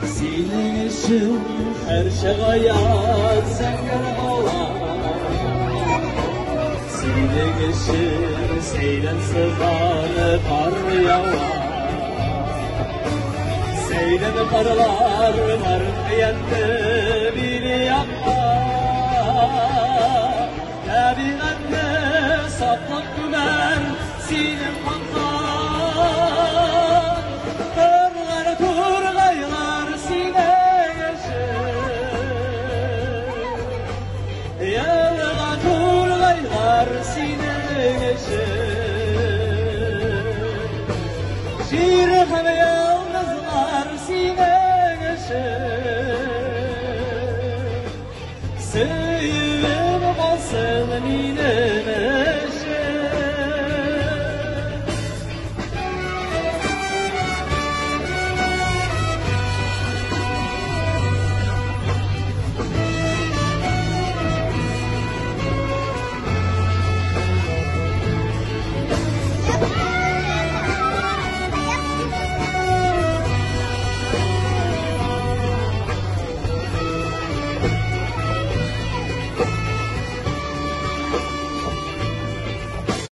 Senin için her şey hayat senden olar. Senin için seylen sıvanı kar yağar. Seylen karlar var diyende biri yapma. Ya bir anne saplık güven sinem